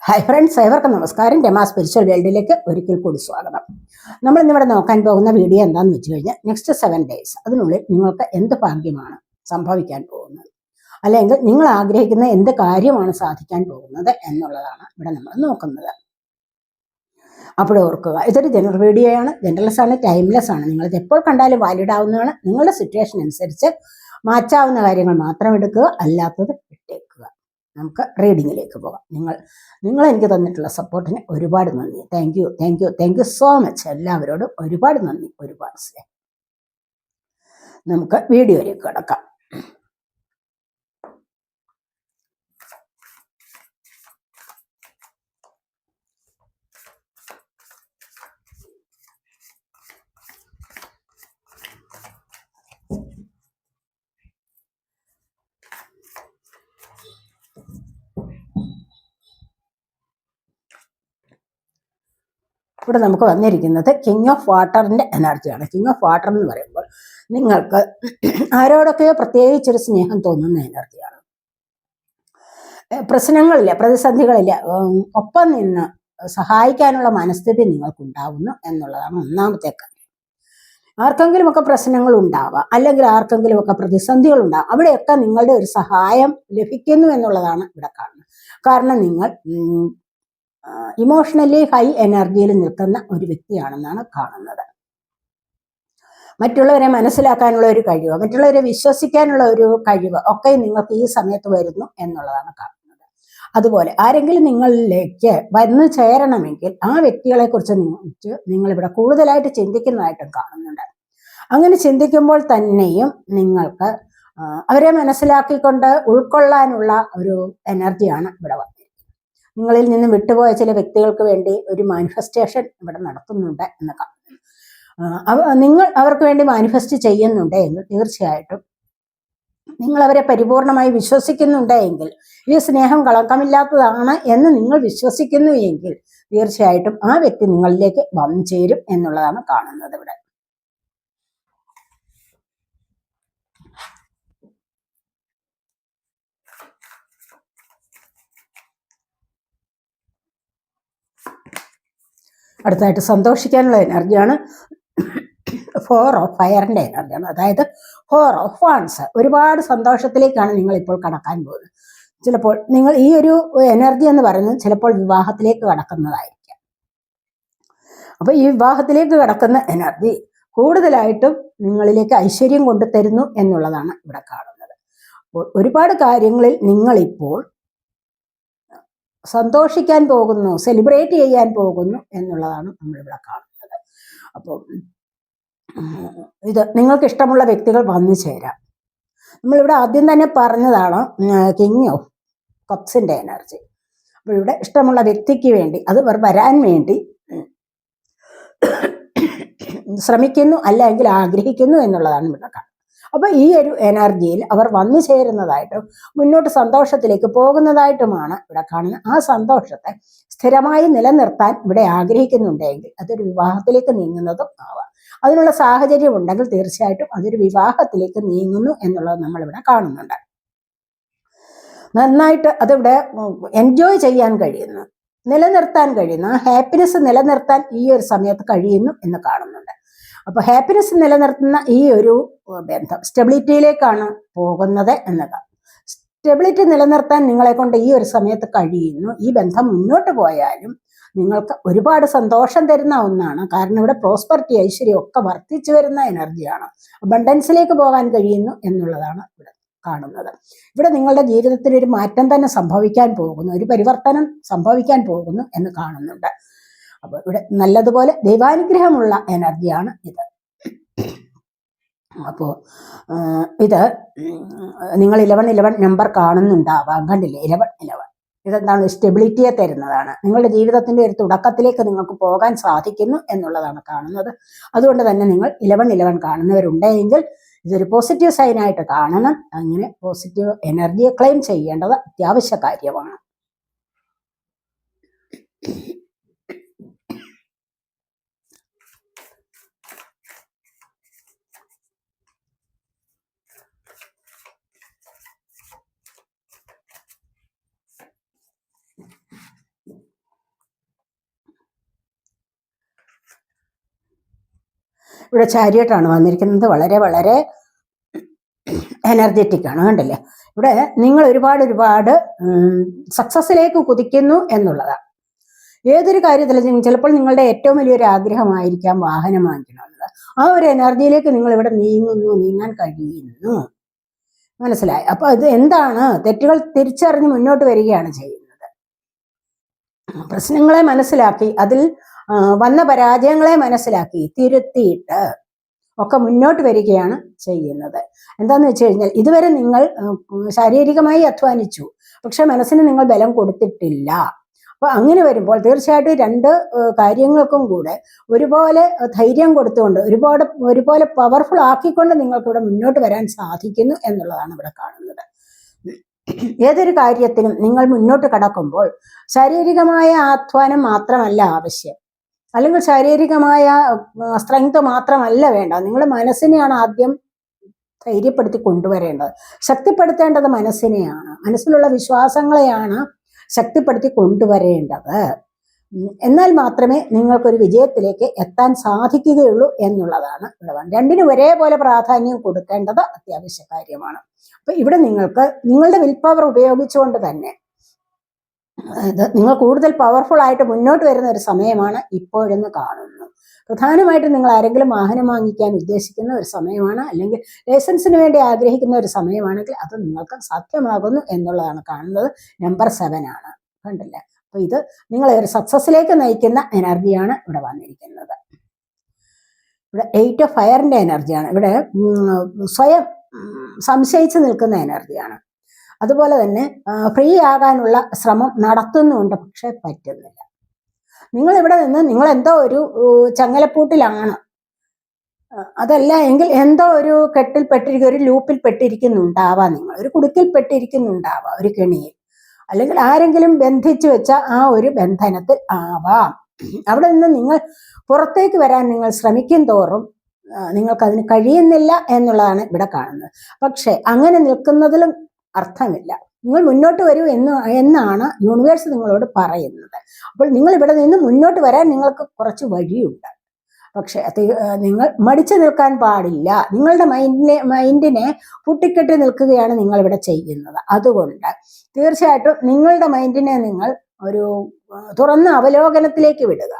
Hi friends, ഏവർക്കും നമസ്കാരം. Rama spiritual വേൾഡിലേക്ക് ഒരിക്കൽ കൂടി സ്വാഗതം. നമ്മൾ ഇന്നിവിടെ നോക്കാൻ പോകുന്ന വീഡിയോ എന്താണെന്ന് വെച്ച് കഴിഞ്ഞാൽ, നെക്സ്റ്റ് 7 days അതിനുള്ളിൽ നിങ്ങൾക്ക് എന്ത് ഭാഗ്യമാണ് സംഭവിക്കാൻ പോകുന്നത്, അല്ലെങ്കിൽ നിങ്ങൾ ആഗ്രഹിക്കുന്ന എന്ത് കാര്യമാണ് സാധിക്കാൻ പോകുന്നത് എന്നുള്ളതാണ് ഇവിടെ നമ്മൾ നോക്കുന്നത്. അപ്പോൾ ഓർക്കുക, ഇതൊരു ജനറൽ വീഡിയോ ആണ്, ജനറൽസ് ആണ്, ടൈംലെസ് ആണ്. നിങ്ങളിത് എപ്പോൾ കണ്ടാലും വാലിഡ് ആവുന്നതാണ്. നിങ്ങളുടെ സിറ്റുവേഷൻ അനുസരിച്ച് മാറ്റാവുന്ന കാര്യങ്ങൾ മാത്രം എടുക്കുക, അല്ലാത്തത് വിട്ടേക്കുക. നമുക്ക് റീഡിങ്ങിലേക്ക് പോകാം. നിങ്ങൾ എനിക്ക് തന്നിട്ടുള്ള സപ്പോർട്ടിന് ഒരുപാട് നന്ദി. Thank you so much. എല്ലാവരോടും ഒരുപാട് നന്ദി, ഒരുപാട് സ്നേഹം. നമുക്ക് വീഡിയോയിലേക്ക് കിടക്കാം. ഇവിടെ നമുക്ക് വന്നിരിക്കുന്നത് കിങ് ഓഫ് വാട്ടറിൻ്റെ എനർജിയാണ്. കിങ് ഓഫ് വാട്ടർ എന്ന് പറയുമ്പോൾ നിങ്ങൾക്ക് ആരോടൊക്കെയോ പ്രത്യേകിച്ചൊരു സ്നേഹം തോന്നുന്ന എനർജിയാണ്. പ്രശ്നങ്ങളില്ല, പ്രതിസന്ധികളില്ല, ഒപ്പം നിന്ന് സഹായിക്കാനുള്ള മനസ്ഥിതി നിങ്ങൾക്കുണ്ടാവുന്നു എന്നുള്ളതാണ് ഒന്നാമത്തെ കാര്യം. ആർക്കെങ്കിലുമൊക്കെ പ്രശ്നങ്ങൾ ഉണ്ടാവാം, അല്ലെങ്കിൽ ആർക്കെങ്കിലുമൊക്കെ പ്രതിസന്ധികൾ ഉണ്ടാവാം. അവിടെയൊക്കെ നിങ്ങളുടെ ഒരു സഹായം ലഭിക്കുന്നു എന്നുള്ളതാണ് ഇവിടെ കാണുന്നത്. കാരണം നിങ്ങൾ ഇമോഷണലി ഹൈ എനർജിയിൽ നിൽക്കുന്ന ഒരു വ്യക്തിയാണെന്നാണ് കാണുന്നത്. മറ്റുള്ളവരെ മനസ്സിലാക്കാനുള്ള ഒരു കഴിവ്, മറ്റുള്ളവരെ വിശ്വസിക്കാനുള്ള ഒരു കഴിവ് ഒക്കെ നിങ്ങൾക്ക് ഈ സമയത്ത് വരുന്നു എന്നുള്ളതാണ് കാണുന്നത്. അതുപോലെ ആരെങ്കിലും നിങ്ങളിലേക്ക് വന്നു ചേരണമെങ്കിൽ ആ വ്യക്തികളെ കുറിച്ച് നിങ്ങളിവിടെ കൂടുതലായിട്ട് ചിന്തിക്കുന്നതായിട്ടും കാണുന്നുണ്ട്. അങ്ങനെ ചിന്തിക്കുമ്പോൾ തന്നെയും നിങ്ങൾക്ക് അവരെ മനസ്സിലാക്കിക്കൊണ്ട് ഉൾക്കൊള്ളാനുള്ള ഒരു എനർജിയാണ് ഇവിടെ വന്നത്. നിങ്ങളിൽ നിന്ന് വിട്ടുപോയ ചില വ്യക്തികൾക്ക് വേണ്ടി ഒരു മാനിഫെസ്റ്റേഷൻ ഇവിടെ നടത്തുന്നുണ്ട് എന്ന് കാണുന്നു. നിങ്ങൾ അവർക്ക് വേണ്ടി മാനിഫെസ്റ്റ് ചെയ്യുന്നുണ്ട് എങ്കിൽ തീർച്ചയായിട്ടും നിങ്ങൾ അവരെ പരിപൂർണമായി വിശ്വസിക്കുന്നുണ്ട് എങ്കിൽ, ഈ സ്നേഹം കളങ്കമില്ലാത്തതാണ് എന്ന് നിങ്ങൾ വിശ്വസിക്കുന്നു എങ്കിൽ തീർച്ചയായിട്ടും ആ വ്യക്തി നിങ്ങളിലേക്ക് വന്നു ചേരും എന്നുള്ളതാണ് കാണുന്നത് ഇവിടെ. അടുത്തായിട്ട് സന്തോഷിക്കാനുള്ള എനർജിയാണ്. 4 of ഫയറിൻ്റെ എനർജിയാണ്. അതായത് 4 of wands. ഒരുപാട് സന്തോഷത്തിലേക്കാണ് നിങ്ങൾ ഇപ്പോൾ കടക്കാൻ പോകുന്നത്. ചിലപ്പോൾ നിങ്ങൾ ഈ ഒരു എനർജി എന്ന് പറയുന്നത് ചിലപ്പോൾ വിവാഹത്തിലേക്ക് കടക്കുന്നതായിരിക്കാം. അപ്പോൾ ഈ വിവാഹത്തിലേക്ക് കടക്കുന്ന എനർജി കൂടുതലായിട്ടും നിങ്ങളിലേക്ക് ഐശ്വര്യം കൊണ്ടുതരുന്നു എന്നുള്ളതാണ് ഇവിടെ കാണുന്നത്. അപ്പോൾ ഒരുപാട് കാര്യങ്ങളിൽ നിങ്ങളിപ്പോൾ സന്തോഷിക്കാൻ പോകുന്നു, സെലിബ്രേറ്റ് ചെയ്യാൻ പോകുന്നു എന്നുള്ളതാണ് നമ്മളിവിടെ കാണുന്നത്. അപ്പോൾ ഇത് നിങ്ങൾക്ക് ഇഷ്ടമുള്ള വ്യക്തികൾ വന്നു ചേരാം. നമ്മളിവിടെ ആദ്യം തന്നെ പറഞ്ഞതാണ് കിങ് ഓഫ് കപ്സിൻ്റെ എനർജി. അപ്പോൾ ഇവിടെ ഇഷ്ടമുള്ള വ്യക്തിക്ക് വേണ്ടി, അത് വരാൻ വേണ്ടി ശ്രമിക്കുന്നു, അല്ലെങ്കിൽ ആഗ്രഹിക്കുന്നു എന്നുള്ളതാണ് ഇവിടെ കാണുന്നത്. അപ്പോൾ ഈ ഒരു എനർജിയിൽ അവർ വന്നു ചേരുന്നതായിട്ടും മുന്നോട്ട് സന്തോഷത്തിലേക്ക് പോകുന്നതായിട്ടുമാണ് ഇവിടെ കാണുന്നത്. ആ സന്തോഷത്തെ സ്ഥിരമായി നിലനിർത്താൻ ഇവിടെ ആഗ്രഹിക്കുന്നുണ്ടെങ്കിൽ അതൊരു വിവാഹത്തിലേക്ക് നീങ്ങുന്നതും ആവാം. അതിനുള്ള സാഹചര്യം ഉണ്ടെങ്കിൽ തീർച്ചയായിട്ടും അതൊരു വിവാഹത്തിലേക്ക് നീങ്ങുന്നു എന്നുള്ളത് നമ്മളിവിടെ കാണുന്നുണ്ട്. നന്നായിട്ട് അതിവിടെ എൻജോയ് ചെയ്യാൻ കഴിയുന്നു, നിലനിർത്താൻ കഴിയുന്നു, ആ ഹാപ്പിനെസ് നിലനിർത്താൻ ഈ ഒരു സമയത്ത് കഴിയുന്നു എന്ന് കാണുന്നുണ്ട്. അപ്പോൾ ഹാപ്പിനെസ് നിലനിർത്തുന്ന ഈ ഒരു ബന്ധം സ്റ്റെബിലിറ്റിയിലേക്കാണ് പോകുന്നത് എന്നതാണ്. സ്റ്റെബിലിറ്റി നിലനിർത്താൻ നിങ്ങളെ കൊണ്ട് ഈ ഒരു സമയത്ത് കഴിയുന്നു. ഈ ബന്ധം മുന്നോട്ട് പോയാലും നിങ്ങൾക്ക് ഒരുപാട് സന്തോഷം തരുന്ന ഒന്നാണ്. കാരണം ഇവിടെ പ്രോസ്പെറിറ്റി, ഐശ്വര്യം ഒക്കെ വർദ്ധിച്ചു വരുന്ന എനർജിയാണ്. അബണ്ടൻസിലേക്ക് പോകാൻ കഴിയുന്നു എന്നുള്ളതാണ് ഇവിടെ കാണുന്നത്. ഇവിടെ നിങ്ങളുടെ ജീവിതത്തിൽ ഒരു മാറ്റം തന്നെ സംഭവിക്കാൻ പോകുന്നു, ഒരു പരിവർത്തനം സംഭവിക്കാൻ പോകുന്നു എന്ന് കാണുന്നുണ്ട്. അപ്പോൾ ഇവിടെ നല്ലതുപോലെ ദൈവാനുഗ്രഹമുള്ള എനർജിയാണ് ഇത്. അപ്പോൾ ഇത് നിങ്ങൾ 11 നമ്പർ കാണുന്നുണ്ടാവാം, കണ്ടില്ലേ? 11 ഇതെന്താണ്? സ്റ്റെബിലിറ്റിയെ തരുന്നതാണ്. നിങ്ങളുടെ ജീവിതത്തിൻ്റെ ഒരു തുടക്കത്തിലേക്ക് നിങ്ങൾക്ക് പോകാൻ സാധിക്കുന്നു എന്നുള്ളതാണ് കാണുന്നത്. അതുകൊണ്ട് തന്നെ നിങ്ങൾ 11 കാണുന്നവരുണ്ടെങ്കിൽ ഇതൊരു പോസിറ്റീവ് സൈനായിട്ട് കാണണം. അങ്ങനെ പോസിറ്റീവ് എനർജിയെ ക്ലെയിം ചെയ്യേണ്ടത് അത്യാവശ്യ കാര്യമാണ്. ഇവിടെ ചാരിയട്ടാണ് വന്നിരിക്കുന്നത്. വളരെ വളരെ എനർജറ്റിക് ആണ്, കണ്ടില്ലേ? ഇവിടെ നിങ്ങൾ ഒരുപാട് സക്സസ്സിലേക്ക് കുതിക്കുന്നു എന്നുള്ളതാണ്. ഏതൊരു കാര്യത്തിലും ചിലപ്പോൾ നിങ്ങളുടെ ഏറ്റവും വലിയൊരു ആഗ്രഹമായിരിക്കാം വാഹനം വാങ്ങിക്കണമെന്നത്. ആ ഒരു എനർജിയിലേക്ക് നിങ്ങൾ ഇവിടെ നീങ്ങാൻ കഴിയുന്നു. മനസ്സിലായി? അപ്പൊ അത് എന്താണ്? തെറ്റുകൾ തിരിച്ചറിഞ്ഞ് മുന്നോട്ട് വരികയാണ് ചെയ്യുന്നത്. പ്രശ്നങ്ങളെ മനസ്സിലാക്കി, അതിൽ വന്ന പരാജയങ്ങളെ മനസ്സിലാക്കി തിരുത്തിയിട്ട് ഒക്കെ മുന്നോട്ട് വരികയാണ് ചെയ്യുന്നത്. എന്താന്ന് വെച്ച് കഴിഞ്ഞാൽ, ഇതുവരെ നിങ്ങൾ ശാരീരികമായി അധ്വാനിച്ചു, പക്ഷെ മനസ്സിന് നിങ്ങൾ ബലം കൊടുത്തിട്ടില്ല. അപ്പൊ അങ്ങനെ വരുമ്പോൾ തീർച്ചയായിട്ടും രണ്ട് കാര്യങ്ങൾക്കും കൂടെ ഒരുപോലെ ധൈര്യം കൊടുത്തുകൊണ്ട്, ഒരുപോലെ പവർഫുൾ ആക്കിക്കൊണ്ട് നിങ്ങൾക്ക് ഇവിടെ മുന്നോട്ട് വരാൻ സാധിക്കുന്നു എന്നുള്ളതാണ് ഇവിടെ കാണുന്നത്. ഏതൊരു കാര്യത്തിനും നിങ്ങൾ മുന്നോട്ട് കടക്കുമ്പോൾ ശാരീരികമായ അധ്വാനം മാത്രമല്ല ആവശ്യം, അല്ലെങ്കിൽ ശാരീരികമായ സ്ട്രെങ്ത് മാത്രമല്ല വേണ്ട. നിങ്ങളുടെ മനസ്സിനെയാണ് ആദ്യം ധൈര്യപ്പെടുത്തി കൊണ്ടുവരേണ്ടത്. ശക്തിപ്പെടുത്തേണ്ടത് മനസ്സിനെയാണ്, മനസ്സിലുള്ള വിശ്വാസങ്ങളെയാണ് ശക്തിപ്പെടുത്തി കൊണ്ടുവരേണ്ടത്. എന്നാൽ മാത്രമേ നിങ്ങൾക്കൊരു വിജയത്തിലേക്ക് എത്താൻ സാധിക്കുകയുള്ളൂ എന്നുള്ളതാണ് ഇവിടെ. രണ്ടിനും ഒരേപോലെ പ്രാധാന്യം കൊടുക്കേണ്ടത് അത്യാവശ്യ കാര്യമാണ്. അപ്പൊ ഇവിടെ നിങ്ങൾക്ക് നിങ്ങളുടെ വിൽ പവർ ഉപയോഗിച്ചുകൊണ്ട് തന്നെ നിങ്ങൾ കൂടുതൽ പവർഫുൾ ആയിട്ട് മുന്നോട്ട് വരുന്ന ഒരു സമയമാണ് ഇപ്പോഴെന്ന് കാണുന്നു. പ്രധാനമായിട്ടും നിങ്ങൾ ആരെങ്കിലും വാഹനം വാങ്ങിക്കാൻ ഉദ്ദേശിക്കുന്ന ഒരു സമയമാണ്, അല്ലെങ്കിൽ ലൈസൻസിന് വേണ്ടി ആഗ്രഹിക്കുന്ന ഒരു സമയമാണെങ്കിൽ അത് നിങ്ങൾക്ക് സാധ്യമാകുന്നു എന്നുള്ളതാണ് കാണുന്നത്. നമ്പർ 7 ആണ്, കണ്ടില്ലേ? അപ്പൊ ഇത് നിങ്ങളെ ഒരു സക്സസ്സിലേക്ക് നയിക്കുന്ന എനർജിയാണ് ഇവിടെ വന്നിരിക്കുന്നത്. ഇവിടെ 8 ഓഫ് ഫയറിന്റെ എനർജിയാണ്. ഇവിടെ സ്വയം സംശയിച്ച് നിൽക്കുന്ന എനർജിയാണ്. അതുപോലെ തന്നെ ഫ്രീ ആകാനുള്ള ശ്രമം നടത്തുന്നുണ്ട്, പക്ഷെ പറ്റുന്നില്ല. നിങ്ങൾ ഇവിടെ നിന്ന് നിങ്ങൾ എന്തോ ഒരു ചങ്ങലപ്പൂട്ടിലാണ്, അതല്ല എങ്കിൽ എന്തോ ഒരു കെട്ടിൽ പെട്ടിരിക്കുക, ഒരു ലൂപ്പിൽ പെട്ടിരിക്കുന്നുണ്ടാവാം, നിങ്ങൾ ഒരു കുടുക്കിൽ പെട്ടിരിക്കുന്നുണ്ടാവാം, ഒരു കെണിയിൽ, അല്ലെങ്കിൽ ആരെങ്കിലും ബന്ധിച്ചു വെച്ച ആ ഒരു ബന്ധനത്തിൽ ആവാം. അവിടെ നിന്ന് നിങ്ങൾ പുറത്തേക്ക് വരാൻ നിങ്ങൾ ശ്രമിക്കും തോറും നിങ്ങൾക്കതിന് കഴിയുന്നില്ല എന്നുള്ളതാണ് ഇവിടെ കാണുന്നത്. പക്ഷെ അങ്ങനെ നിൽക്കുന്നതിലും അർത്ഥമില്ല. നിങ്ങൾ മുന്നോട്ട് വരൂ എന്നാണ് യൂണിവേഴ്സ് നിങ്ങളോട് പറയുന്നത്. അപ്പോൾ നിങ്ങൾ ഇവിടെ നിന്ന് മുന്നോട്ട് വരാൻ നിങ്ങൾക്ക് കുറച്ച് വഴിയുണ്ട്. പക്ഷെ നിങ്ങൾ മടിച്ചു നിൽക്കാൻ പാടില്ല. നിങ്ങളുടെ മൈൻഡിനെ പൂട്ടിക്കെട്ടി നിൽക്കുകയാണ് നിങ്ങൾ ഇവിടെ ചെയ്യുന്നത്. അതുകൊണ്ട് തീർച്ചയായിട്ടും നിങ്ങളുടെ മൈൻഡിനെ നിങ്ങൾ ഒരു തുറന്ന അവലോകനത്തിലേക്ക് വിടുക.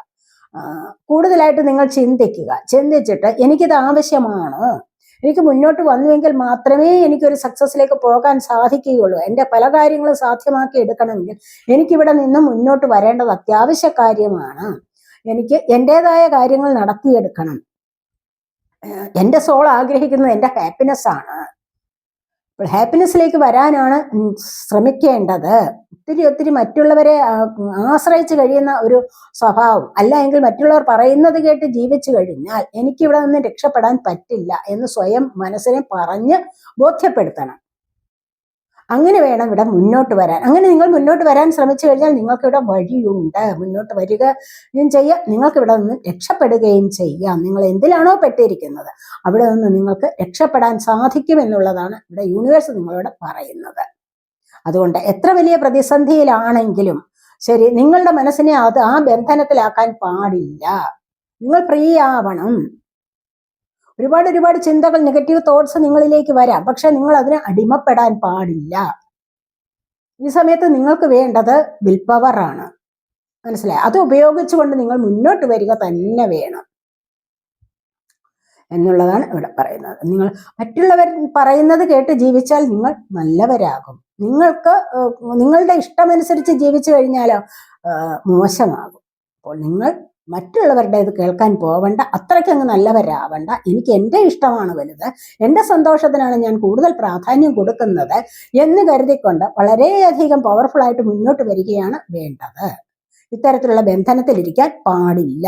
കൂടുതലായിട്ട് നിങ്ങൾ ചിന്തിച്ചിട്ട് എനിക്കിത് ആവശ്യമാണോ, എനിക്ക് മുന്നോട്ട് വന്നുവെങ്കിൽ മാത്രമേ എനിക്കൊരു സക്സസ്സിലേക്ക് പോകാൻ സാധിക്കുകയുള്ളൂ, എൻ്റെ പല കാര്യങ്ങളും സാധ്യമാക്കി എടുക്കണമെങ്കിൽ എനിക്കിവിടെ നിന്ന് മുന്നോട്ട് വരേണ്ടത് അത്യാവശ്യ കാര്യമാണ്, എനിക്ക് എൻ്റെതായ കാര്യങ്ങൾ നടത്തിയെടുക്കണം, എൻ്റെ സോൾ ആഗ്രഹിക്കുന്നത് എൻ്റെ ഹാപ്പിനെസ് ആണ്. അപ്പോൾ ഹാപ്പിനെസ്സിലേക്ക് വരാനാണ് ശ്രമിക്കേണ്ടത്. ഒത്തിരി മറ്റുള്ളവരെ ആശ്രയിച്ച് കഴിയുന്ന ഒരു സ്വഭാവം അല്ല എങ്കിൽ മറ്റുള്ളവർ പറയുന്നത് കേട്ട് ജീവിച്ചു കഴിഞ്ഞാൽ എനിക്കിവിടെ നിന്ന് രക്ഷപ്പെടാൻ പറ്റില്ല എന്ന് സ്വയം മനസ്സിനെ പറഞ്ഞ് ബോധ്യപ്പെടുത്തണം. അങ്ങനെ വേണം ഇവിടെ മുന്നോട്ട് വരാൻ. അങ്ങനെ നിങ്ങൾ മുന്നോട്ട് വരാൻ ശ്രമിച്ചു കഴിഞ്ഞാൽ നിങ്ങൾക്കിവിടെ വഴിയുണ്ട്. മുന്നോട്ട് വരികയും ചെയ്യാം, നിങ്ങൾക്കിവിടെ നിന്ന് രക്ഷപ്പെടുകയും ചെയ്യാം. നിങ്ങൾ എന്തിലാണോ പെട്ടിരിക്കുന്നത് അവിടെ നിന്ന് നിങ്ങൾക്ക് രക്ഷപ്പെടാൻ സാധിക്കും എന്നുള്ളതാണ് ഇവിടെ യൂണിവേഴ്സ് നിങ്ങളോട് പറയുന്നത്. അതുകൊണ്ട് എത്ര വലിയ പ്രതിസന്ധിയിലാണെങ്കിലും ശരി, നിങ്ങളുടെ മനസ്സിനെ ആ ബന്ധനത്തിലാക്കാൻ പാടില്ല. നിങ്ങൾ ഫ്രീ ആവണം. ഒരുപാട് ചിന്തകൾ, നെഗറ്റീവ് തോട്ട്സ് നിങ്ങളിലേക്ക് വരാം, പക്ഷെ നിങ്ങൾ അതിന് അടിമപ്പെടാൻ പാടില്ല. ഈ സമയത്ത് നിങ്ങൾക്ക് വേണ്ടത് വിൽ പവർ ആണ്, മനസ്സിലായി? അത് ഉപയോഗിച്ചുകൊണ്ട് നിങ്ങൾ മുന്നോട്ട് വരിക തന്നെ വേണം എന്നുള്ളതാണ് ഇവിടെ പറയുന്നത്. നിങ്ങൾ മറ്റുള്ളവർ പറയുന്നത് കേട്ട് ജീവിച്ചാൽ നിങ്ങൾ നല്ലവരാകും. നിങ്ങൾക്ക് നിങ്ങളുടെ ഇഷ്ടമനുസരിച്ച് ജീവിച്ചു കഴിഞ്ഞാലോ മോശമാകും. അപ്പോൾ നിങ്ങൾ മറ്റുള്ളവരുടേത് കേൾക്കാൻ പോവണ്ട, അത്രയ്ക്കങ്ങ് നല്ലവരാവണ്ട. എനിക്ക് എൻ്റെ ഇഷ്ടമാണ് വലുത്, എൻ്റെ സന്തോഷത്തിനാണ് ഞാൻ കൂടുതൽ പ്രാധാന്യം കൊടുക്കുന്നത് എന്ന് കരുതിക്കൊണ്ട് വളരെയധികം പവർഫുൾ ആയിട്ട് മുന്നോട്ട് വരികയാണ് വേണ്ടത്. ഇത്തരത്തിലുള്ള ബന്ധനത്തിലിരിക്കാൻ പാടില്ല.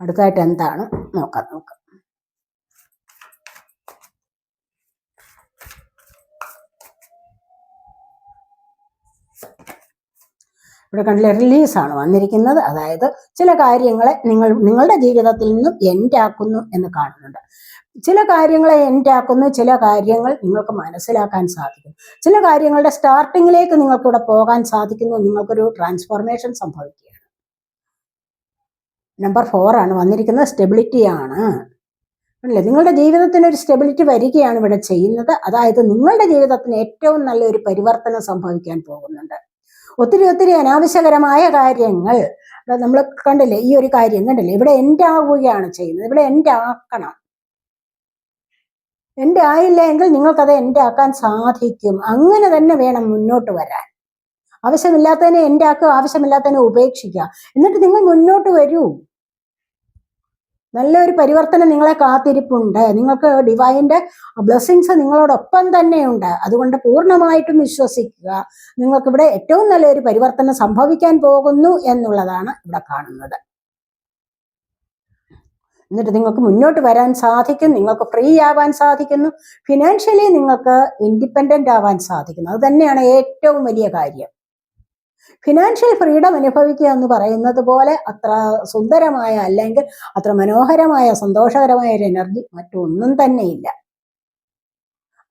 അടുത്തായിട്ട് എന്താണ് നോക്കാം. ഇവിടെ കണ്ടില്ലേ, റിലീസാണ് വന്നിരിക്കുന്നത്. അതായത് ചില കാര്യങ്ങളെ നിങ്ങളുടെ ജീവിതത്തിൽ നിന്നും എൻഡ് ആക്കുന്നു എന്ന് കാണുന്നുണ്ട്. ചില കാര്യങ്ങളെ എൻഡ് ആക്കുന്നു, ചില കാര്യങ്ങൾ നിങ്ങൾക്ക് മനസ്സിലാക്കാൻ സാധിക്കും, ചില കാര്യങ്ങളുടെ സ്റ്റാർട്ടിങ്ങിലേക്ക് നിങ്ങൾക്ക് ഇവിടെ പോകാൻ സാധിക്കുന്നു, നിങ്ങൾക്കൊരു ട്രാൻസ്ഫോർമേഷൻ സംഭവിക്കുകയാണ്. നമ്പർ 4 ആണ് വന്നിരിക്കുന്നത്, സ്റ്റെബിലിറ്റിയാണ് അല്ലേ. നിങ്ങളുടെ ജീവിതത്തിന് ഒരു സ്റ്റെബിലിറ്റി വരികയാണ് ഇവിടെ ചെയ്യുന്നത്. അതായത് നിങ്ങളുടെ ജീവിതത്തിന് ഏറ്റവും നല്ലൊരു പരിവർത്തനം സംഭവിക്കാൻ പോകുന്നുണ്ട്. ഒത്തിരി അനാവശ്യകരമായ കാര്യങ്ങൾ നമ്മൾ കണ്ടില്ലേ, ഈ ഒരു കാര്യം കണ്ടില്ലേ, ഇവിടെ എൻഡ് ആവുകയാണ് ചെയ്യുന്നത്. ഇവിടെ എൻഡ് ആക്കണം. എൻഡ് ആയില്ല എങ്കിൽ നിങ്ങൾക്കത് എൻഡ് ആക്കാൻ സാധിക്കും. അങ്ങനെ തന്നെ വേണം മുന്നോട്ട് വരാൻ. ആവശ്യമില്ലാത്തതിനെ എൻഡ് ആക്കുക, ആവശ്യമില്ലാത്തതിനെ ഉപേക്ഷിക്കുക, എന്നിട്ട് നിങ്ങൾ മുന്നോട്ട് വരൂ. നല്ലൊരു പരിവർത്തനം നിങ്ങളെ കാത്തിരിപ്പുണ്ട്. നിങ്ങൾക്ക് ഡിവൈൻ്റെ ബ്ലെസ്സിങ്സ് നിങ്ങളോടൊപ്പം തന്നെയുണ്ട്. അതുകൊണ്ട് പൂർണ്ണമായിട്ടും വിശ്വസിക്കുക. നിങ്ങൾക്കിവിടെ ഏറ്റവും നല്ലൊരു പരിവർത്തനം സംഭവിക്കാൻ പോകുന്നു എന്നുള്ളതാണ് ഇവിടെ കാണുന്നത്. എന്നിട്ട് നിങ്ങൾക്ക് മുന്നോട്ട് വരാൻ സാധിക്കും, നിങ്ങൾക്ക് ഫ്രീ ആവാൻ സാധിക്കുന്നു, ഫിനാൻഷ്യലി നിങ്ങൾക്ക് ഇൻഡിപെൻഡൻ്റ് ആവാൻ സാധിക്കുന്നു. അത് തന്നെയാണ് ഏറ്റവും വലിയ കാര്യം. ഫിനാൻഷ്യൽ ഫ്രീഡം അനുഭവിക്കുക എന്ന് പറയുന്നത് പോലെ അത്ര സുന്ദരമായ, അല്ലെങ്കിൽ അത്ര മനോഹരമായ, സന്തോഷകരമായ ഒരു എനർജി മറ്റൊന്നും തന്നെയില്ല.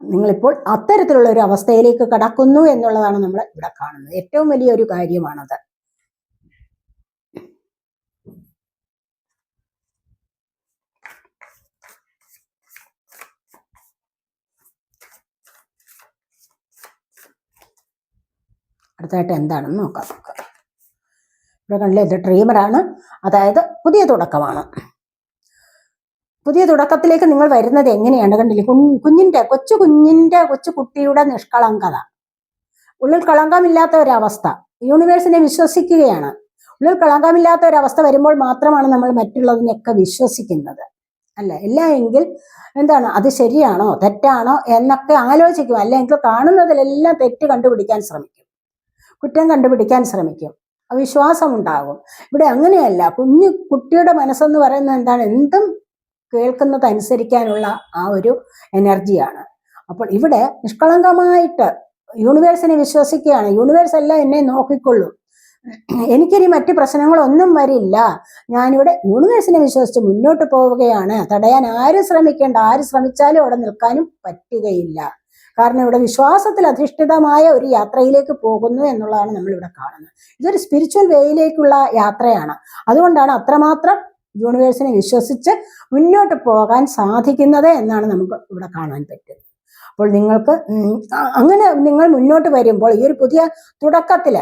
നിങ്ങളിപ്പോൾ അത്തരത്തിലുള്ള ഒരു അവസ്ഥയിലേക്ക് കടക്കുന്നു എന്നുള്ളതാണ് നമ്മൾ ഇവിടെ കാണുന്നത്. ഏറ്റവും വലിയൊരു കാര്യമാണത്. അടുത്തായിട്ട് എന്താണെന്ന് നോക്കാം. ഇവിടെ കണ്ടില്ലേ, ഇത് ഡ്രീമറാണ്. അതായത് പുതിയ തുടക്കമാണ്. പുതിയ തുടക്കത്തിലേക്ക് നിങ്ങൾ വരുന്നത് എങ്ങനെയാണ് കണ്ടില്ലേ, കൊച്ചു കുട്ടിയുടെ നിഷ്കളങ്കത, ഉള്ളിൽ കളങ്കമില്ലാത്ത ഒരവസ്ഥ, യൂണിവേഴ്സിനെ വിശ്വസിക്കുകയാണ്. ഉള്ളിൽ കളങ്കമില്ലാത്ത ഒരവസ്ഥ വരുമ്പോൾ മാത്രമാണ് നമ്മൾ മറ്റുള്ളതിനെയൊക്കെ വിശ്വസിക്കുന്നത്, അല്ല. ഇല്ല എങ്കിൽ എന്താണ്, അത് ശരിയാണോ തെറ്റാണോ എന്നൊക്കെ ആലോചിക്കും. അല്ലെങ്കിൽ കാണുന്നതിലെല്ലാം തെറ്റ് കണ്ടുപിടിക്കാൻ ശ്രമിക്കും, കുറ്റം കണ്ടുപിടിക്കാൻ ശ്രമിക്കും, അവിശ്വാസം ഉണ്ടാകും. ഇവിടെ അങ്ങനെയല്ല. കുട്ടിയുടെ മനസ്സെന്ന് പറയുന്നത് എന്താണ്, എന്തും കേൾക്കുന്നത് അനുസരിക്കാനുള്ള ആ ഒരു എനർജിയാണ്. അപ്പോൾ ഇവിടെ നിഷ്കളങ്കമായിട്ട് യൂണിവേഴ്സിനെ വിശ്വസിക്കുകയാണ്. യൂണിവേഴ്സ് എല്ലാം എന്നെ നോക്കിക്കൊള്ളൂ, എനിക്കിനി മറ്റു പ്രശ്നങ്ങളൊന്നും വരില്ല, ഞാനിവിടെ യൂണിവേഴ്സിനെ വിശ്വസിച്ച് മുന്നോട്ട് പോവുകയാണ്. തടയാൻ ആരും ശ്രമിക്കേണ്ട, ആര് ശ്രമിച്ചാലും അവിടെ നിൽക്കാനും പറ്റുകയില്ല. കാരണം ഇവിടെ വിശ്വാസത്തിൽ അധിഷ്ഠിതമായ ഒരു യാത്രയിലേക്ക് പോകുന്നു എന്നുള്ളതാണ് നമ്മളിവിടെ കാണുന്നത്. ഇതൊരു സ്പിരിച്വൽ വേയിലേക്കുള്ള യാത്രയാണ്. അതുകൊണ്ടാണ് അത്രമാത്രം യൂണിവേഴ്സിനെ വിശ്വസിച്ച് മുന്നോട്ട് പോകാൻ സാധിക്കുന്നത് എന്നാണ് നമുക്ക് ഇവിടെ കാണാൻ പറ്റുന്നത്. അപ്പോൾ നിങ്ങൾക്ക് അങ്ങനെ നിങ്ങൾ മുന്നോട്ട് വരുമ്പോൾ, ഈ ഒരു പുതിയ തുടക്കത്തിൽ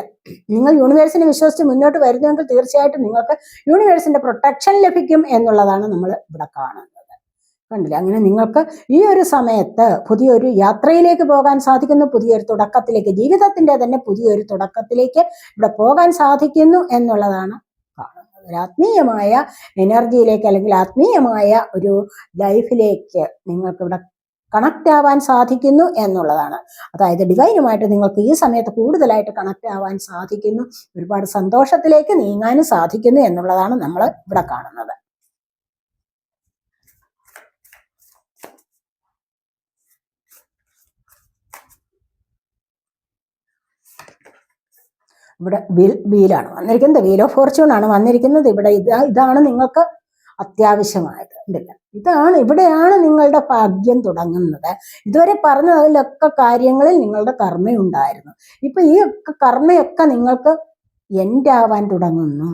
നിങ്ങൾ യൂണിവേഴ്സിനെ വിശ്വസിച്ച് മുന്നോട്ട് വരുന്നുവെങ്കിൽ തീർച്ചയായിട്ടും നിങ്ങൾക്ക് യൂണിവേഴ്സിന്റെ പ്രൊട്ടക്ഷൻ ലഭിക്കും എന്നുള്ളതാണ് നമ്മൾ ഇവിടെ കാണുന്നത്. കണ്ടില്ല, അങ്ങനെ നിങ്ങൾക്ക് ഈ ഒരു സമയത്ത് പുതിയൊരു യാത്രയിലേക്ക് പോകാൻ സാധിക്കുന്നു, പുതിയൊരു തുടക്കത്തിലേക്ക്, ജീവിതത്തിന്റെ തന്നെ പുതിയൊരു തുടക്കത്തിലേക്ക് ഇവിടെ പോകാൻ സാധിക്കുന്നു എന്നുള്ളതാണ് കാണുന്നത്. ഒരു ആത്മീയമായ എനർജിയിലേക്ക്, അല്ലെങ്കിൽ ആത്മീയമായ ഒരു ലൈഫിലേക്ക് നിങ്ങൾക്ക് ഇവിടെ കണക്റ്റ് ആവാൻ സാധിക്കുന്നു എന്നുള്ളതാണ്. അതായത് ഡിവൈനുമായിട്ട് നിങ്ങൾക്ക് ഈ സമയത്ത് കൂടുതലായിട്ട് കണക്റ്റ് ആവാൻ സാധിക്കുന്നു, ഒരുപാട് സന്തോഷത്തിലേക്ക് നീങ്ങാനും സാധിക്കുന്നു എന്നുള്ളതാണ് നമ്മൾ ഇവിടെ കാണുന്നത്. ഇവിടെ വീലാണ് വന്നിരിക്കുന്നത്, വീൽ ഓഫ് ഫോർച്യൂൺ ആണ് വന്നിരിക്കുന്നത്. ഇവിടെ ഇതാണ് നിങ്ങൾക്ക് അത്യാവശ്യമായത്, ഉണ്ടല്ല. ഇവിടെയാണ് നിങ്ങളുടെ ഭാഗ്യം തുടങ്ങുന്നത്. ഇതുവരെ പറഞ്ഞതിലൊക്കെ കാര്യങ്ങളിൽ നിങ്ങളുടെ കർമ്മയുണ്ടായിരുന്നു. ഇപ്പൊ ഈ കർമ്മയൊക്കെ നിങ്ങൾക്ക് എൻഡ് ആവാൻ തുടങ്ങുന്നു.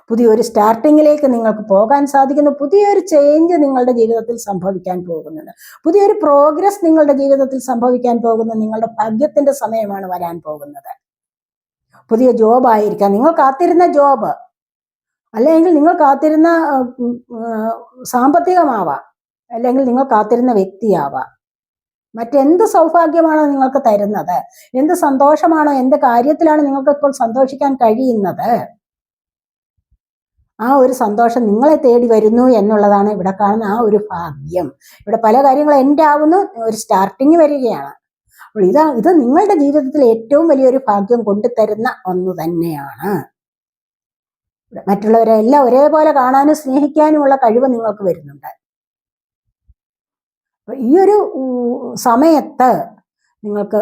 പുതിയൊരു സ്റ്റാർട്ടിങ്ങിലേക്ക് നിങ്ങൾക്ക് പോകാൻ സാധിക്കുന്നു. പുതിയൊരു ചേഞ്ച് നിങ്ങളുടെ ജീവിതത്തിൽ സംഭവിക്കാൻ പോകുന്നുണ്ട്. പുതിയൊരു പ്രോഗ്രസ് നിങ്ങളുടെ ജീവിതത്തിൽ സംഭവിക്കാൻ പോകുന്നു. നിങ്ങളുടെ ഭാഗ്യത്തിന്റെ സമയമാണ് വരാൻ പോകുന്നത്. പുതിയ ജോബായിരിക്കാം, നിങ്ങൾ കാത്തിരുന്ന ജോബ്, അല്ലെങ്കിൽ നിങ്ങൾ കാത്തിരുന്ന സാമ്പത്തികമാവാം, അല്ലെങ്കിൽ നിങ്ങൾ കാത്തിരുന്ന വ്യക്തിയാവാം. മറ്റെന്ത് സൗഭാഗ്യമാണോ നിങ്ങൾക്ക് തരുന്നത്, എന്ത് സന്തോഷമാണോ, എന്ത് കാര്യത്തിലാണ് നിങ്ങൾക്ക് ഇപ്പോൾ സന്തോഷിക്കാൻ കഴിയുന്നത്, ആ ഒരു സന്തോഷം നിങ്ങളെ തേടി വരുന്നു എന്നുള്ളതാണ് ഇവിടെ കാണുന്ന ആ ഒരു ഭാഗ്യം. ഇവിടെ പല കാര്യങ്ങളും എൻഡ് ആവുന്നു, ഒരു സ്റ്റാർട്ടിങ് വരികയാണ്. അപ്പോൾ ഇത് നിങ്ങളുടെ ജീവിതത്തിൽ ഏറ്റവും വലിയൊരു ഭാഗ്യം കൊണ്ടുതരുന്ന ഒന്ന് തന്നെയാണ്. മറ്റുള്ളവരെല്ലാം ഒരേപോലെ കാണാനും സ്നേഹിക്കാനുമുള്ള കഴിവ് നിങ്ങൾക്ക് വരുന്നുണ്ട്. ഈ ഒരു സമയത്ത് നിങ്ങൾക്ക്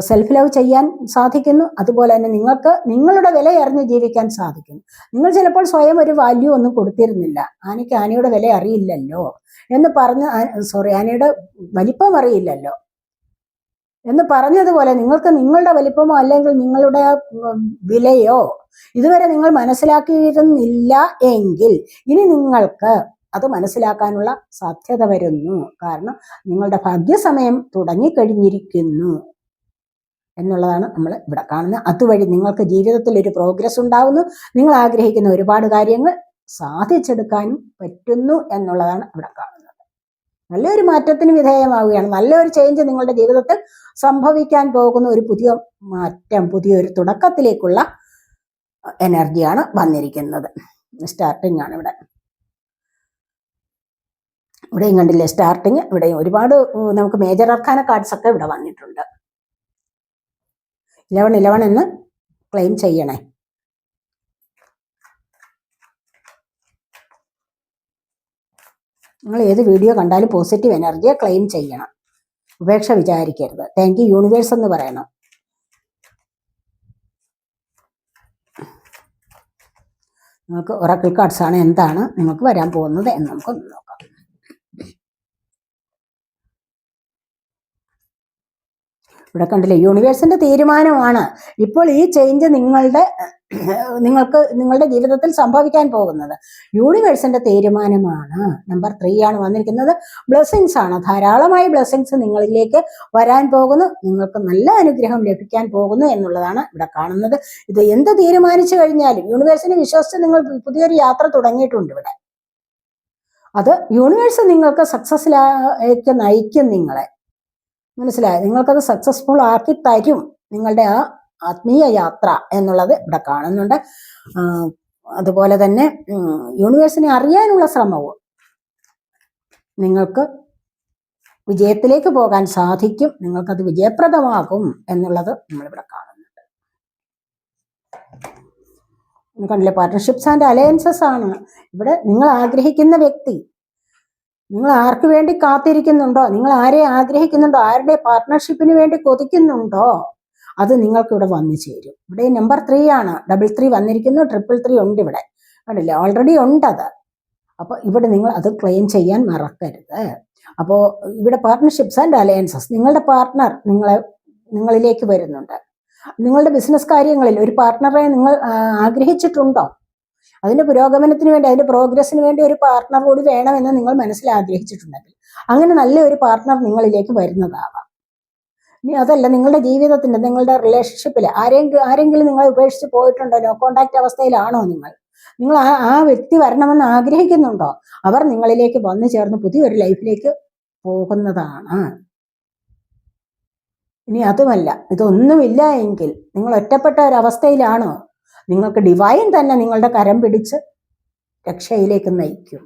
സെൽഫ് ലവ് ചെയ്യാൻ സാധിക്കുന്നു. അതുപോലെ തന്നെ നിങ്ങൾക്ക് നിങ്ങളുടെ വില അറിഞ്ഞ് ജീവിക്കാൻ സാധിക്കുന്നു. നിങ്ങൾ ചിലപ്പോൾ സ്വയം ഒരു വാല്യൂ ഒന്നും കൊടുത്തിരുന്നില്ല. ആനയ്ക്ക് ആനയുടെ വില അറിയില്ലല്ലോ എന്ന് പറഞ്ഞ്, ആനയുടെ വലിപ്പം അറിയില്ലല്ലോ എന്ന് പറഞ്ഞതുപോലെ നിങ്ങൾക്ക് നിങ്ങളുടെ വലിപ്പമോ അല്ലെങ്കിൽ നിങ്ങളുടെ വിലയോ ഇതുവരെ നിങ്ങൾ മനസ്സിലാക്കിയിരുന്നില്ല എങ്കിൽ ഇനി നിങ്ങൾക്ക് അത് മനസ്സിലാക്കാനുള്ള സാധ്യത വരുന്നു. കാരണം നിങ്ങളുടെ ഭാഗ്യസമയം തുടങ്ങിക്കഴിഞ്ഞിരിക്കുന്നു എന്നുള്ളതാണ് നമ്മൾ ഇവിടെ കാണുന്നത്. അതുവഴി നിങ്ങൾക്ക് ജീവിതത്തിൽ ഒരു പ്രോഗ്രസ് ഉണ്ടാവുന്നു. നിങ്ങൾ ആഗ്രഹിക്കുന്ന ഒരുപാട് കാര്യങ്ങൾ സാധിച്ചെടുക്കാനും പറ്റുന്നു എന്നുള്ളതാണ് ഇവിടെ കാണുന്നത്. നല്ലൊരു മാറ്റത്തിന് വിധേയമാവുകയാണ്. നല്ലൊരു ചേഞ്ച് നിങ്ങളുടെ ജീവിതത്തിൽ സംഭവിക്കാൻ പോകുന്ന ഒരു പുതിയ മാറ്റം, പുതിയൊരു തുടക്കത്തിലേക്കുള്ള എനർജിയാണ് വന്നിരിക്കുന്നത്. സ്റ്റാർട്ടിംഗ് ആണ് ഇവിടെയും കണ്ടില്ലേ സ്റ്റാർട്ടിങ്. ഇവിടെയും ഒരുപാട് നമുക്ക് മേജർ അർക്കാന കാർഡ്സ് ഒക്കെ ഇവിടെ വന്നിട്ടുണ്ട്. 11 എന്ന് ക്ലെയിം ചെയ്യണേ. നിങ്ങൾ ഏത് വീഡിയോ കണ്ടാലും പോസിറ്റീവ് എനർജിയെ ക്ലെയിം ചെയ്യണം. ഉപേക്ഷ വിചാരിക്കരുത്. താങ്ക് യു യൂണിവേഴ്സ് എന്ന് പറയണം. നിങ്ങൾക്ക് ഒറാക്കിൾ കാർഡ്സ് ആണ് എന്താണ് നിങ്ങൾക്ക് വരാൻ പോകുന്നത് എന്ന് നമുക്ക് നോക്കാം. ഇവിടെ കണ്ടില്ലേ യൂണിവേഴ്സിന്റെ തീരുമാനമാണ് ഇപ്പോൾ ഈ ചേഞ്ച് നിങ്ങൾക്ക് നിങ്ങളുടെ ജീവിതത്തിൽ സംഭവിക്കാൻ പോകുന്നത്. യൂണിവേഴ്സിന്റെ തീരുമാനമാണ്. നമ്പർ 3 ആണ് വന്നിരിക്കുന്നത്. ബ്ലെസ്സിങ്സ് ആണ്. ധാരാളമായി ബ്ലെസ്സിങ്സ് നിങ്ങളിലേക്ക് വരാൻ പോകുന്നു. നിങ്ങൾക്ക് നല്ല അനുഗ്രഹം ലഭിക്കാൻ പോകുന്നു എന്നുള്ളതാണ് ഇവിടെ കാണുന്നത്. ഇത് എന്ത് തീരുമാനിച്ചു കഴിഞ്ഞാലും യൂണിവേഴ്സിനെ വിശ്വസിച്ച് നിങ്ങൾ പുതിയൊരു യാത്ര തുടങ്ങിയിട്ടുണ്ട് ഇവിടെ. അത് യൂണിവേഴ്സ് നിങ്ങൾക്ക് സക്സസ്സിലേക്ക് നയിക്കും. നിങ്ങളെ മനസ്സിലായി. നിങ്ങൾക്കത് സക്സസ്ഫുൾ ആക്കി തരും നിങ്ങളുടെ ആ ആത്മീയ യാത്ര എന്നുള്ളത് ഇവിടെ കാണുന്നുണ്ട്. അതുപോലെ തന്നെ യൂണിവേഴ്സിനെ അറിയാനുള്ള ശ്രമവും നിങ്ങൾക്ക് വിജയത്തിലേക്ക് പോകാൻ സാധിക്കും. നിങ്ങൾക്കത് വിജയപ്രദമാകും എന്നുള്ളത് നമ്മളിവിടെ കാണുന്നുണ്ട്. കണ്ടില്ലേ പാർട്ട്ണർഷിപ്സ് ആൻഡ് അലയൻസസ് ആണ് ഇവിടെ. നിങ്ങൾ ആഗ്രഹിക്കുന്ന വ്യക്തി, നിങ്ങൾ ആർക്ക് വേണ്ടി കാത്തിരിക്കുന്നുണ്ടോ, നിങ്ങൾ ആരെ ആഗ്രഹിക്കുന്നുണ്ടോ, ആരുടെ പാർട്ട്ണർഷിപ്പിന് വേണ്ടി കൊതിക്കുന്നുണ്ടോ, അത് നിങ്ങൾക്ക് ഇവിടെ വന്നു ചേരും. ഇവിടെ നമ്പർ 3 ആണ്. 333 വന്നിരിക്കുന്നു. 333 ഉണ്ട് ഇവിടെ. കണ്ടില്ലേ ഓൾറെഡി ഉണ്ടത്. അപ്പോൾ ഇവിടെ നിങ്ങൾ അത് ക്ലെയിം ചെയ്യാൻ മറക്കരുത്. അപ്പോൾ ഇവിടെ പാർട്ട്ണർഷിപ്സ് ആൻഡ് അലയൻസസ്, നിങ്ങളുടെ പാർട്ട്ണർ നിങ്ങളിലേക്ക് വരുന്നുണ്ട്. നിങ്ങളുടെ ബിസിനസ് കാര്യങ്ങളിൽ ഒരു പാർട്ട്ണറെ നിങ്ങൾ ആഗ്രഹിച്ചിട്ടുണ്ടോ? അതിന്റെ പുരോഗമനത്തിന് വേണ്ടി, അതിന്റെ പ്രോഗ്രസിന് വേണ്ടി ഒരു പാർട്ട്ണർ കൂടി വേണമെന്ന് നിങ്ങൾ മനസ്സിൽ ആഗ്രഹിച്ചിട്ടുണ്ടെങ്കിൽ അങ്ങനെ നല്ലൊരു പാർട്ട്ണർ നിങ്ങളിലേക്ക് വരുന്നതാവാം. ഇനി അതല്ല, നിങ്ങളുടെ ജീവിതത്തിന്റെ, നിങ്ങളുടെ റിലേഷൻഷിപ്പിൽ ആരെങ്കിലും നിങ്ങളെ ഉപേക്ഷിച്ച് പോയിട്ടുണ്ടോ, നോ കോണ്ടാക്ട് അവസ്ഥയിലാണോ നിങ്ങൾ ആ വ്യക്തി വരണമെന്ന് ആഗ്രഹിക്കുന്നുണ്ടോ, അവർ നിങ്ങളിലേക്ക് വന്നു ചേർന്ന് പുതിയൊരു ലൈഫിലേക്ക് പോകുന്നതാണ്. ഇനി അതുമല്ല, ഇതൊന്നുമില്ല എങ്കിൽ നിങ്ങൾ ഒറ്റപ്പെട്ട ഒരവസ്ഥയിലാണോ, നിങ്ങൾക്ക് ഡിവൈൻ തന്നെ നിങ്ങളുടെ കരം പിടിച്ച് രക്ഷയിലേക്ക് നയിക്കും.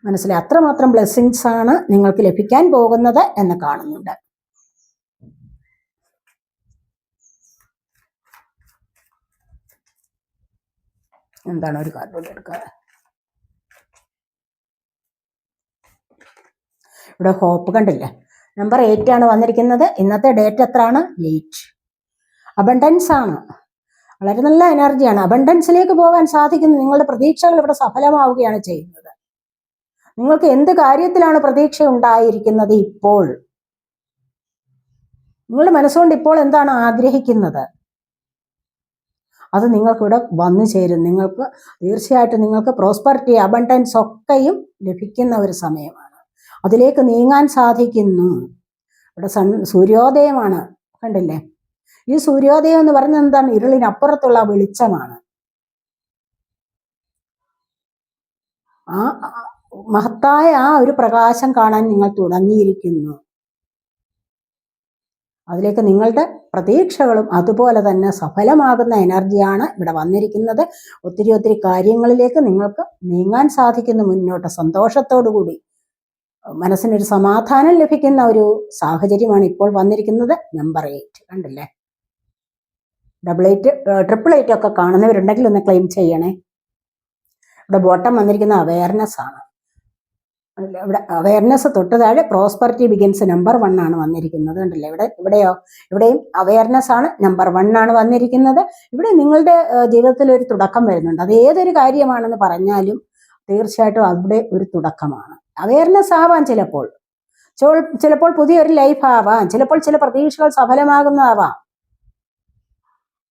മനസ്സിലായി. അത്രമാത്രം ബ്ലെസ്സിങ്സ് ആണ് നിങ്ങൾക്ക് ലഭിക്കാൻ പോകുന്നത് എന്ന് കാണുന്നുണ്ട്. എന്താണ് ഒരു കാർഡ് എടുക്കുക? ഇവിടെ ഹോപ്പ് കണ്ടില്ലേ, നമ്പർ 8 ആണ് വന്നിരിക്കുന്നത്. ഇന്നത്തെ ഡേറ്റ് എത്രയാണ്? 8. അബണ്ടൻസ് ആണ്. വളരെ നല്ല എനർജിയാണ്. അബണ്ടൻസിലേക്ക് പോകാൻ സാധിക്കുന്നു. നിങ്ങളുടെ പ്രതീക്ഷകൾ ഇവിടെ സഫലമാവുകയാണ് ചെയ്യുന്നത്. നിങ്ങൾക്ക് എന്ത് കാര്യത്തിലാണ് പ്രതീക്ഷ ഉണ്ടായിരിക്കുന്നത് ഇപ്പോൾ? നിങ്ങളുടെ മനസ്സുകൊണ്ട് ഇപ്പോൾ എന്താണ് ആഗ്രഹിക്കുന്നത്, അത് നിങ്ങൾക്കിവിടെ വന്നു ചേരും. നിങ്ങൾക്ക് തീർച്ചയായിട്ടും നിങ്ങൾക്ക് പ്രോസ്പെറിറ്റി, അബണ്ടൻസ് ഒക്കെയും ലഭിക്കുന്ന ഒരു സമയമാണ്. അതിലേക്ക് നീങ്ങാൻ സാധിക്കുന്നു. ഇവിടെ സൂര്യോദയമാണ്. കണ്ടില്ലേ, ഈ സൂര്യോദയം എന്ന് പറയുന്നത് എന്താണ്? ഇരുളിനപ്പുറത്തുള്ള വെളിച്ചമാണ്. ആ മഹത്തായ ആ ഒരു പ്രകാശം കാണാൻ നിങ്ങൾ തുടങ്ങിയിരിക്കുന്നു. അതിലേക്ക് നിങ്ങളുടെ പ്രതീക്ഷകളും അതുപോലെ തന്നെ സഫലമാകുന്ന എനർജിയാണ് ഇവിടെ വന്നിരിക്കുന്നത്. ഒത്തിരി കാര്യങ്ങളിലേക്ക് നിങ്ങൾക്ക് നീങ്ങാൻ സാധിക്കുന്നു മുന്നോട്ട്. സന്തോഷത്തോടു കൂടി മനസ്സിനൊരു സമാധാനം ലഭിക്കുന്ന ഒരു സാഹചര്യമാണ് ഇപ്പോൾ വന്നിരിക്കുന്നത്. നമ്പർ 8 കണ്ടില്ലേ, 88, 888 ഒക്കെ കാണുന്നവരുണ്ടെങ്കിൽ ഒന്ന് ക്ലെയിം ചെയ്യണേ. ഇവിടെ ബോട്ടം വന്നിരിക്കുന്ന അവയർനെസ് ആണ്. ഇവിടെ അവയർനെസ് തൊട്ട് താഴെ പ്രോസ്പെറിറ്റി ബിഗിൻസ് നമ്പർ 1 ആണ് വന്നിരിക്കുന്നത്. കണ്ടില്ലേ, ഇവിടെയും അവയർനെസ് ആണ് നമ്പർ 1 ആണ് വന്നിരിക്കുന്നത്. ഇവിടെ നിങ്ങളുടെ ജീവിതത്തിൽ ഒരു തുടക്കം വരുന്നുണ്ട്. അത് ഏതൊരു കാര്യമാണെന്ന് പറഞ്ഞാലും തീർച്ചയായിട്ടും അവിടെ ഒരു തുടക്കമാണ്. അവയർനെസ് ആവാം, ചിലപ്പോൾ പുതിയൊരു ലൈഫ് ആവാം, ചിലപ്പോൾ ചില പ്രതീക്ഷകൾ സഫലമാകുന്നതാവാം.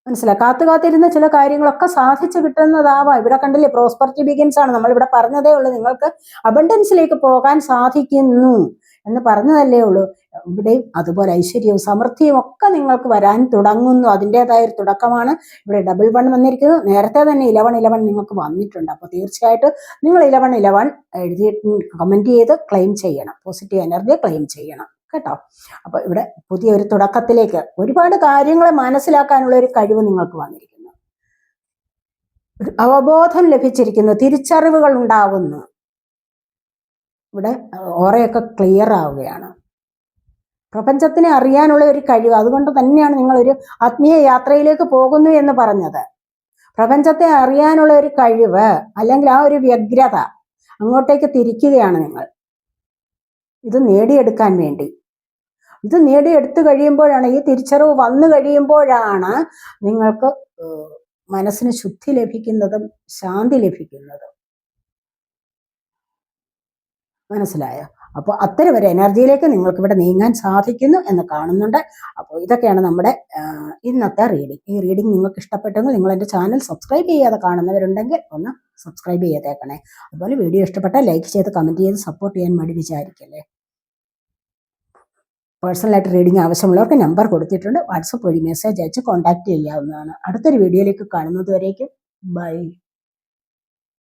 മനസ്സിലായി, കാത്തിരുന്ന ചില കാര്യങ്ങളൊക്കെ സാധിച്ചു കിട്ടുന്നതാവാം. ഇവിടെ കണ്ടില്ലേ, പ്രോസ്പെറിറ്റി ബിഗിൻസ് ആണ്. നമ്മളിവിടെ പറഞ്ഞതേ ഉള്ളൂ, നിങ്ങൾക്ക് അബണ്ടൻസിലേക്ക് പോകാൻ സാധിക്കുന്നു എന്ന് പറഞ്ഞതല്ലേ ഉള്ളൂ. ഇവിടെയും അതുപോലെ ഐശ്വര്യവും സമൃദ്ധിയും ഒക്കെ നിങ്ങൾക്ക് വരാൻ തുടങ്ങുന്നു. അതിൻ്റെതായ ഒരു തുടക്കമാണ്. ഇവിടെ ഡബിൾ 1 വന്നിരിക്കുന്നു. നേരത്തെ തന്നെ 11 നിങ്ങൾക്ക് വന്നിട്ടുണ്ട്. അപ്പോൾ തീർച്ചയായിട്ടും നിങ്ങൾ 11 എഴുതി കമന്റ് ചെയ്ത് ക്ലെയിം ചെയ്യണം, പോസിറ്റീവ് എനർജി ക്ലെയിം ചെയ്യണം കേട്ടോ. അപ്പൊ ഇവിടെ പുതിയൊരു തുടക്കത്തിലേക്ക് ഒരുപാട് കാര്യങ്ങളെ മനസ്സിലാക്കാനുള്ള ഒരു കഴിവ് നിങ്ങൾക്ക് വന്നിരിക്കുന്നു. അവബോധം ലഭിച്ചിരിക്കുന്നു, തിരിച്ചറിവുകൾ ഉണ്ടാകുന്നു. ഇവിടെ ഓറയൊക്കെ ക്ലിയർ ആവുകയാണ്. പ്രപഞ്ചത്തിനെ അറിയാനുള്ള ഒരു കഴിവ്. അതുകൊണ്ട് തന്നെയാണ് നിങ്ങളൊരു ആത്മീയ യാത്രയിലേക്ക് പോകുന്നു എന്ന് പറഞ്ഞത്. പ്രപഞ്ചത്തെ അറിയാനുള്ള ഒരു കഴിവ്, അല്ലെങ്കിൽ ആ ഒരു വ്യഗ്രത അങ്ങോട്ടേക്ക് തിരിക്കുകയാണ് നിങ്ങൾ, ഇത് നേടിയെടുക്കാൻ വേണ്ടി. ഇത് നേടിയെടുത്തു കഴിയുമ്പോഴാണ്, ഈ തിരിച്ചറിവ് വന്നു കഴിയുമ്പോഴാണ് നിങ്ങൾക്ക് മനസ്സിന് ശുദ്ധി ലഭിക്കുന്നതും ശാന്തി ലഭിക്കുന്നതും. മനസ്സിലായോ? അപ്പോൾ അത്തരം ഒരു എനർജിയിലേക്ക് നിങ്ങൾക്ക് ഇവിടെ നീങ്ങാൻ സാധിക്കുന്നു എന്ന് കാണുന്നുണ്ട്. അപ്പോൾ ഇതൊക്കെയാണ് നമ്മുടെ ഇന്നത്തെ റീഡിംഗ്. ഈ റീഡിംഗ് നിങ്ങൾക്ക് ഇഷ്ടപ്പെട്ടെങ്കിൽ നിങ്ങൾ എൻ്റെ ചാനൽ സബ്സ്ക്രൈബ് ചെയ്യാതെ കാണുന്നവരുണ്ടെങ്കിൽ ഒന്ന് സബ്സ്ക്രൈബ് ചെയ്തേക്കണേ. അതുപോലെ വീഡിയോ ഇഷ്ടപ്പെട്ടാൽ ലൈക്ക് ചെയ്ത് കമൻറ്റ് ചെയ്ത് സപ്പോർട്ട് ചെയ്യാൻ മടി വിചാരിക്കല്ലേ. പേഴ്സണലായിട്ട് റീഡിംഗ് ആവശ്യമുള്ളവർക്ക് നമ്പർ കൊടുത്തിട്ടുണ്ട്. വാട്സപ്പ് വഴി മെസ്സേജ് അയച്ച് കോൺടാക്ട് ചെയ്യാവുന്നതാണ്. അടുത്തൊരു വീഡിയോയിലേക്ക് കാണുന്നത് വരേക്കും ബൈ.